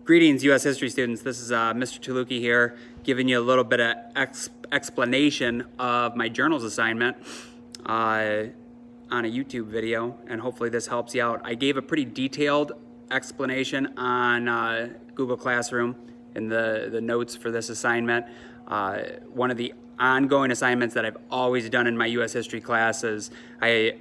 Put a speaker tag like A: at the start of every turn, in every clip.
A: Greetings, U.S. history students. This is Mr. Taluki here, giving you a little bit of explanation of my journals assignment on a YouTube video, and hopefully this helps you out. I gave a pretty detailed explanation on Google Classroom in the notes for this assignment. One of the ongoing assignments that I've always done in my U.S. history classes, I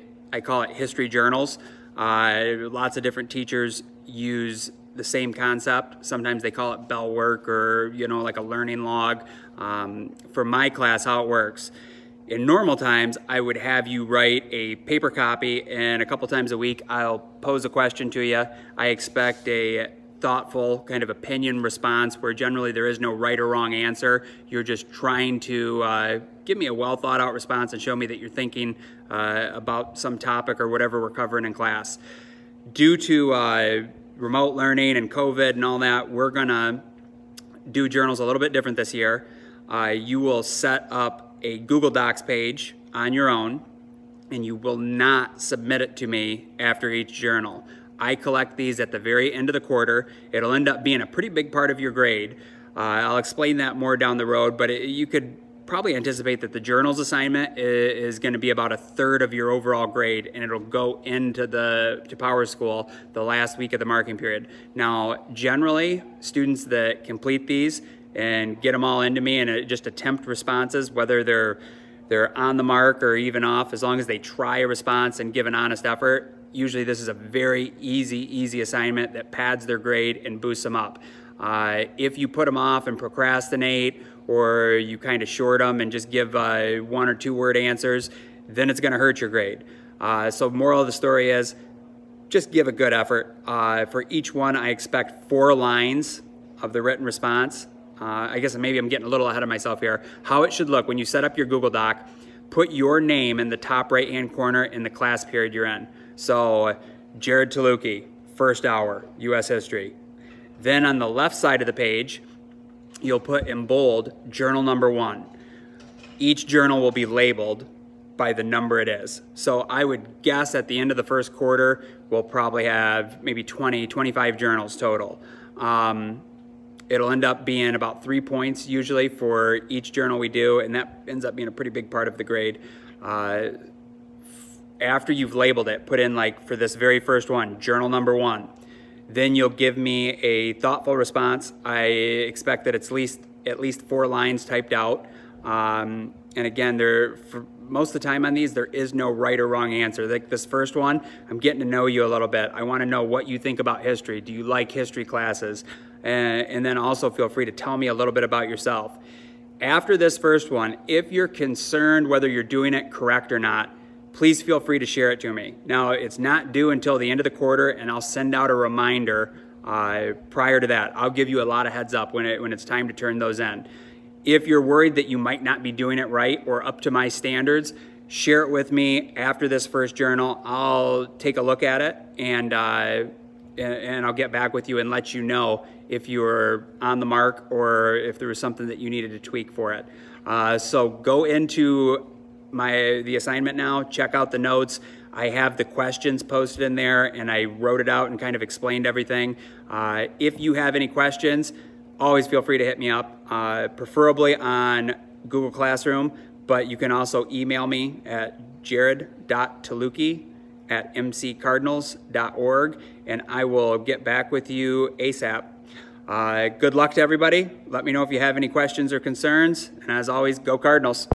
A: call it history journals. Lots of different teachers use the same concept. Sometimes they call it bell work or, like a learning log. For my class, how it works. In normal times, I would have you write a paper copy, and a couple times a week, I'll pose a question to you. I expect a thoughtful kind of opinion response where generally there is no right or wrong answer. You're just trying to give me a well thought out response and show me that you're thinking about some topic or whatever we're covering in class. Due to remote learning and COVID and all that, we're gonna do journals a little bit different this year. You will set up a Google Docs page on your own, and you will not submit it to me after each journal. I collect these at the very end of the quarter. It'll end up being a pretty big part of your grade. I'll explain that more down the road, but you could probably anticipate that the journals assignment is going to be about 1/3 of your overall grade, and it'll go into to PowerSchool the last week of the marking period. Now, generally, students that complete these and get them all into me and just attempt responses, whether they're on the mark or even off, as long as they try a response and give an honest effort, usually this is a very easy assignment that pads their grade and boosts them up. If you put them off and procrastinate, or you kind of short them and just give 1 or 2 word answers, then it's gonna hurt your grade. So moral of the story is, just give a good effort. For each one, I expect 4 lines of the written response. I guess maybe I'm getting a little ahead of myself here. How it should look when you set up your Google Doc, put your name in the top right-hand corner in the class period you're in. So, Jared Taluki, first hour, U.S. history. Then on the left side of the page, you'll put in bold, journal number 1. Each journal will be labeled by the number it is. So I would guess at the end of the first quarter, we'll probably have maybe 20, 25 journals total. It'll end up being about 3 points usually for each journal we do, and that ends up being a pretty big part of the grade. After you've labeled it, put in, like for this very first one, journal number 1. Then you'll give me a thoughtful response. I expect that it's at least 4 lines typed out. And again, for most of the time on these, there is no right or wrong answer. Like this first one, I'm getting to know you a little bit. I want to know what you think about history. Do you like history classes? And then also feel free to tell me a little bit about yourself. After this first one, if you're concerned whether you're doing it correct or not, please feel free to share it to me. Now, it's not due until the end of the quarter, and I'll send out a reminder prior to that. I'll give you a lot of heads up when it's time to turn those in. If you're worried that you might not be doing it right or up to my standards, share it with me after this first journal. I'll take a look at it, and I'll get back with you and let you know if you were on the mark or if there was something that you needed to tweak for it. So go into the assignment now, check out the notes. I have the questions posted in there, and I wrote it out and kind of explained everything. If you have any questions, always feel free to hit me up, preferably on Google Classroom, but you can also email me at jared.taluki@mccardinals.org, and I will get back with you ASAP. Good luck to everybody. Let me know if you have any questions or concerns, and as always, go Cardinals.